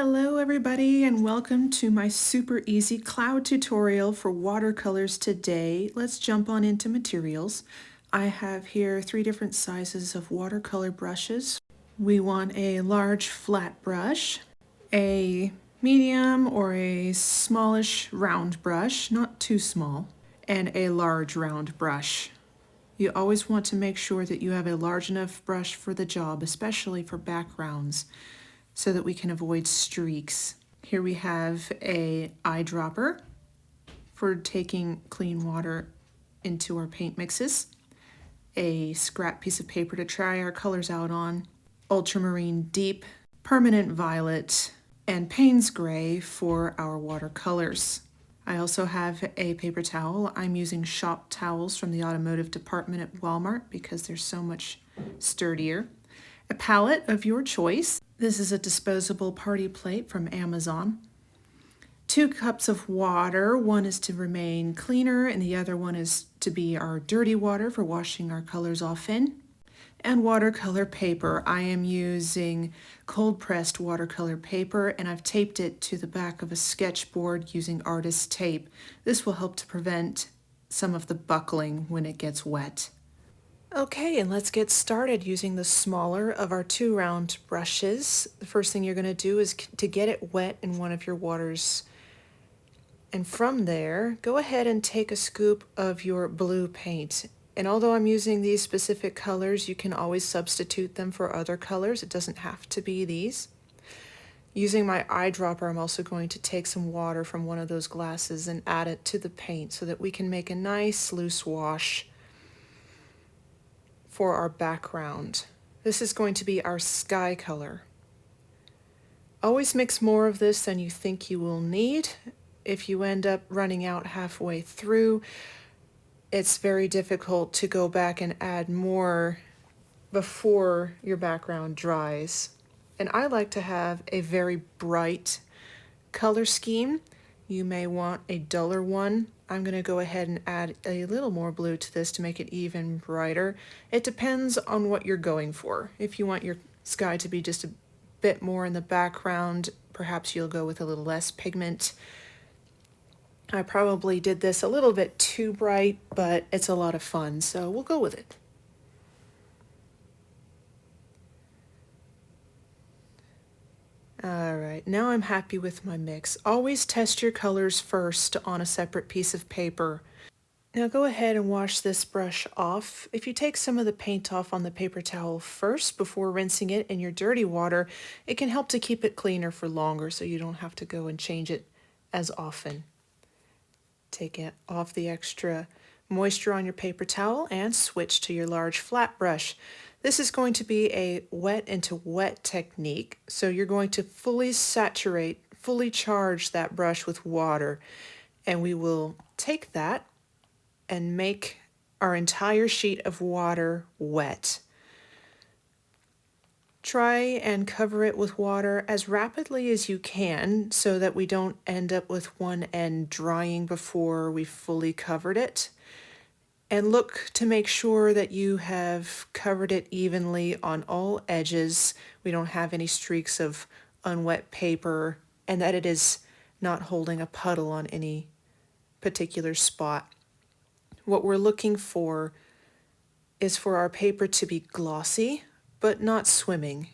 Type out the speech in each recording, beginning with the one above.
Hello everybody and welcome to my super easy cloud tutorial for watercolors today. Let's jump on into materials. I have here 3 different sizes of watercolor brushes. We want a large flat brush, a medium or a smallish round brush, not too small, and a large round brush. You always want to make sure that you have a large enough brush for the job, especially for backgrounds, so that we can avoid streaks. Here we have a eyedropper for taking clean water into our paint mixes, a scrap piece of paper to try our colors out on, ultramarine deep, permanent violet, and Payne's gray for our watercolors. I also have a paper towel. I'm using shop towels from the automotive department at Walmart because they're so much sturdier. A palette of your choice. This is a disposable party plate from Amazon. 2 cups of water. One is to remain cleaner and the other one is to be our dirty water for washing our colors off in. And watercolor paper. I am using cold pressed watercolor paper and I've taped it to the back of a sketchboard using artist tape. This will help to prevent some of the buckling when it gets wet. Okay, and let's get started using the smaller of our 2 round brushes. The first thing you're going to do is to get it wet in one of your waters. And from there, go ahead and take a scoop of your blue paint. And although I'm using these specific colors, you can always substitute them for other colors. It doesn't have to be these. Using my eyedropper, I'm also going to take some water from one of those glasses and add it to the paint so that we can make a nice loose wash for our background. This is going to be our sky color. Always mix more of this than you think you will need. If you end up running out halfway through, it's very difficult to go back and add more before your background dries. And I like to have a very bright color scheme. You may want a duller one. I'm going to go ahead and add a little more blue to this to make it even brighter. It depends on what you're going for. If you want your sky to be just a bit more in the background, perhaps you'll go with a little less pigment. I probably did this a little bit too bright, but it's a lot of fun, so we'll go with it. Alright, now I'm happy with my mix. Always test your colors first on a separate piece of paper. Now go ahead and wash this brush off. If you take some of the paint off on the paper towel first before rinsing it in your dirty water, it can help to keep it cleaner for longer so you don't have to go and change it as often. Take it off the extra moisture on your paper towel and switch to your large flat brush. This is going to be a wet into wet technique, so you're going to fully saturate, fully charge that brush with water, and we will take that and make our entire sheet of water wet. Try and cover it with water as rapidly as you can so that we don't end up with one end drying before we've fully covered it. And look to make sure that you have covered it evenly on all edges. We don't have any streaks of unwet paper, and that it is not holding a puddle on any particular spot. What we're looking for is for our paper to be glossy, but not swimming.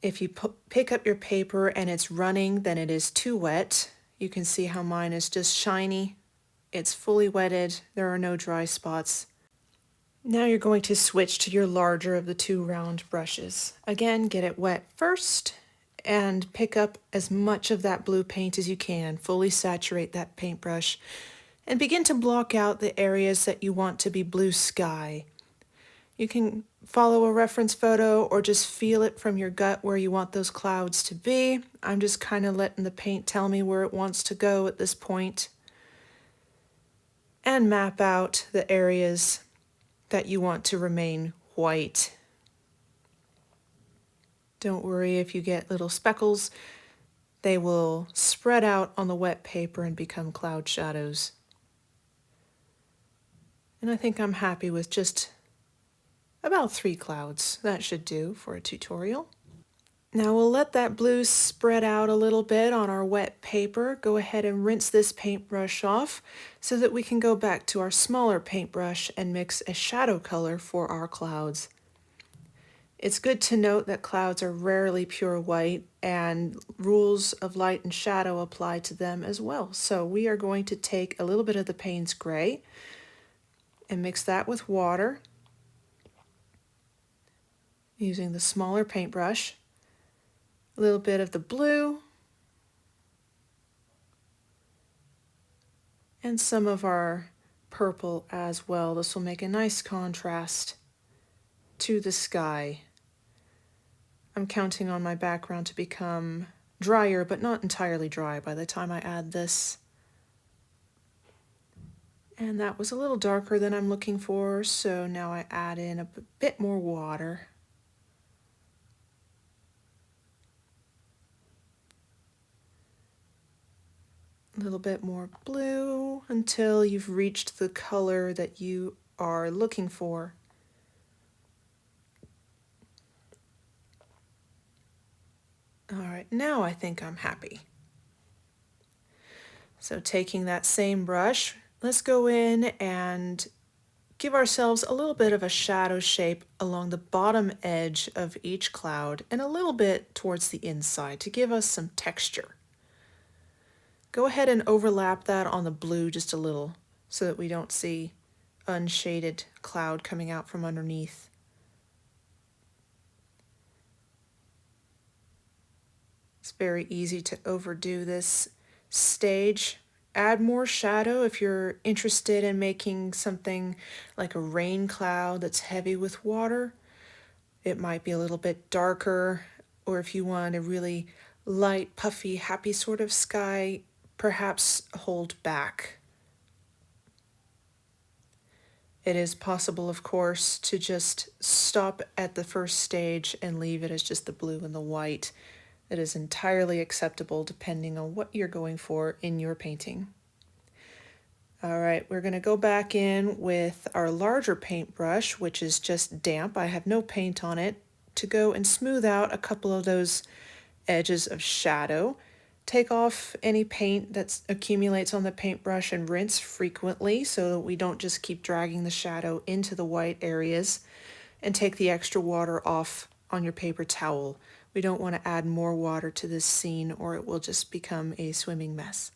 If you pick up your paper and it's running, then it is too wet. You can see how mine is just shiny. It's fully wetted. There are no dry spots. Now you're going to switch to your larger of the 2 round brushes. Again, get it wet first and pick up as much of that blue paint as you can. Fully saturate that paintbrush and begin to block out the areas that you want to be blue sky. You can follow a reference photo or just feel it from your gut where you want those clouds to be. I'm just kind of letting the paint tell me where it wants to go at this point. And map out the areas that you want to remain white. Don't worry if you get little speckles. They will spread out on the wet paper and become cloud shadows. And I think I'm happy with just About 3 clouds. That should do for a tutorial. Now we'll let that blue spread out a little bit on our wet paper. Go ahead and rinse this paintbrush off so that we can go back to our smaller paintbrush and mix a shadow color for our clouds. It's good to note that clouds are rarely pure white and rules of light and shadow apply to them as well. So we are going to take a little bit of the Payne's Gray and mix that with water using the smaller paintbrush. A little bit of the blue and some of our purple as well. This will make a nice contrast to the sky. I'm counting on my background to become drier, but not entirely dry by the time I add this. And that was a little darker than I'm looking for, so now I add in a bit more water. A little bit more blue until you've reached the color that you are looking for. All right, now I think I'm happy. So taking that same brush, let's go in and give ourselves a little bit of a shadow shape along the bottom edge of each cloud and a little bit towards the inside to give us some texture. Go ahead and overlap that on the blue just a little so that we don't see unshaded cloud coming out from underneath. It's very easy to overdo this stage. Add more shadow if you're interested in making something like a rain cloud that's heavy with water. It might be a little bit darker, or if you want a really light, puffy, happy sort of sky, perhaps hold back. It is possible, of course, to just stop at the first stage and leave it as just the blue and the white. It is entirely acceptable depending on what you're going for in your painting. All right, we're going to go back in with our larger paintbrush, which is just damp. I have no paint on it, to go and smooth out a couple of those edges of shadow. Take off any paint that accumulates on the paintbrush and rinse frequently so that we don't just keep dragging the shadow into the white areas, and take the extra water off on your paper towel. We don't want to add more water to this scene or it will just become a swimming mess.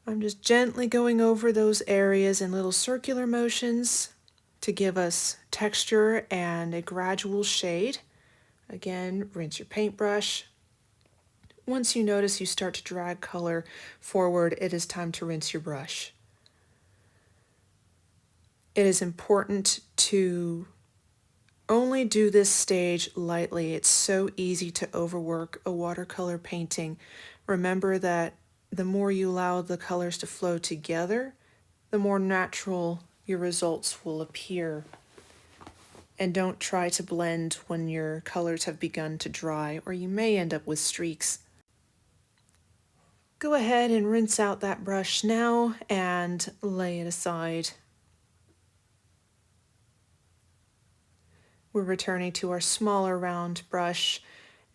I'm just gently going over those areas in little circular motions to give us texture and a gradual shade. Again, rinse your paintbrush. Once you notice you start to drag color forward, it is time to rinse your brush. It is important to only do this stage lightly. It's so easy to overwork a watercolor painting. Remember that the more you allow the colors to flow together, the more natural your results will appear. And don't try to blend when your colors have begun to dry, or you may end up with streaks. Go ahead and rinse out that brush now and lay it aside. We're returning to our smaller round brush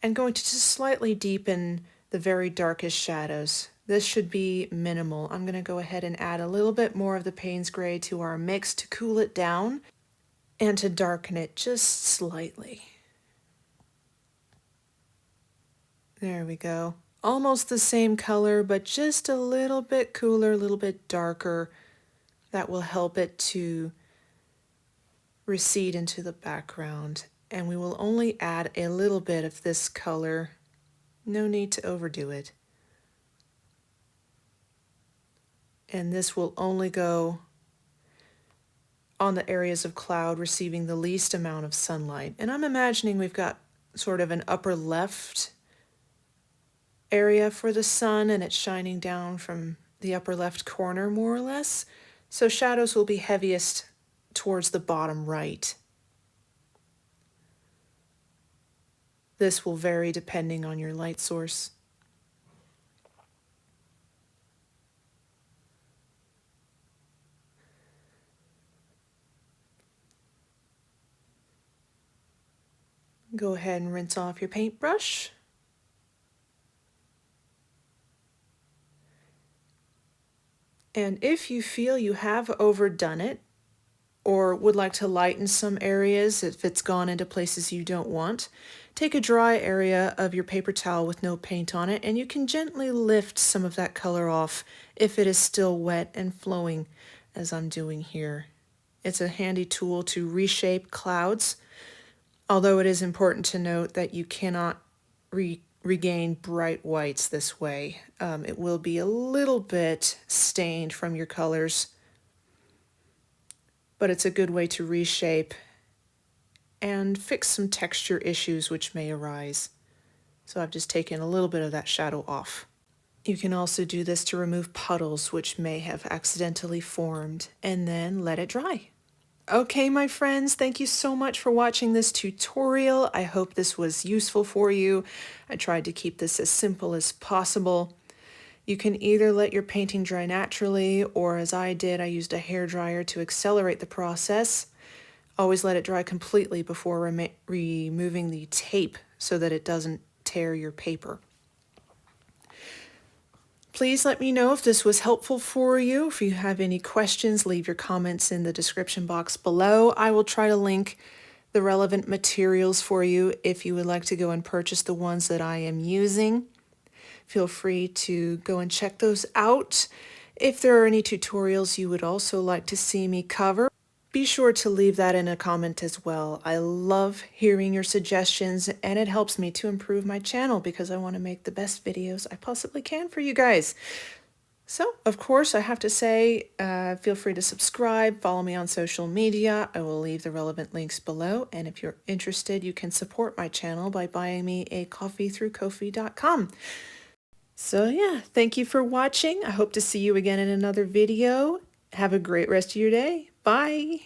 and going to just slightly deepen the very darkest shadows. This should be minimal. I'm going to go ahead and add a little bit more of the Payne's Gray to our mix to cool it down and to darken it just slightly. There we go. Almost the same color, but just a little bit cooler, a little bit darker. That will help it to recede into the background. And we will only add a little bit of this color. No need to overdo it. And this will only go on the areas of cloud receiving the least amount of sunlight. And I'm imagining we've got sort of an upper left area for the sun, and it's shining down from the upper left corner more or less. So shadows will be heaviest towards the bottom right. This will vary depending on your light source. Go ahead and rinse off your paintbrush. And if you feel you have overdone it, or would like to lighten some areas if it's gone into places you don't want, take a dry area of your paper towel with no paint on it and you can gently lift some of that color off if it is still wet and flowing, as I'm doing here. It's a handy tool to reshape clouds, although it is important to note that you cannot regain bright whites this way. It will be a little bit stained from your colors, but it's a good way to reshape and fix some texture issues which may arise. So I've just taken a little bit of that shadow off. You can also do this to remove puddles which may have accidentally formed, and then let it dry. Okay, my friends, thank you so much for watching this tutorial. I hope this was useful for you. I tried to keep this as simple as possible. You can either let your painting dry naturally, or as I did, I used a hairdryer to accelerate the process. Always let it dry completely before removing the tape so that it doesn't tear your paper. Please let me know if this was helpful for you. If you have any questions, leave your comments in the description box below. I will try to link the relevant materials for you if you would like to go and purchase the ones that I am using. Feel free to go and check those out. If there are any tutorials you would also like to see me cover, be sure to leave that in a comment as well. I love hearing your suggestions and it helps me to improve my channel because I want to make the best videos I possibly can for you guys. So, of course, I have to say, feel free to subscribe, follow me on social media. I will leave the relevant links below. And if you're interested, you can support my channel by buying me a coffee through Ko-fi.com. So yeah, thank you for watching. I hope to see you again in another video. Have a great rest of your day. Bye.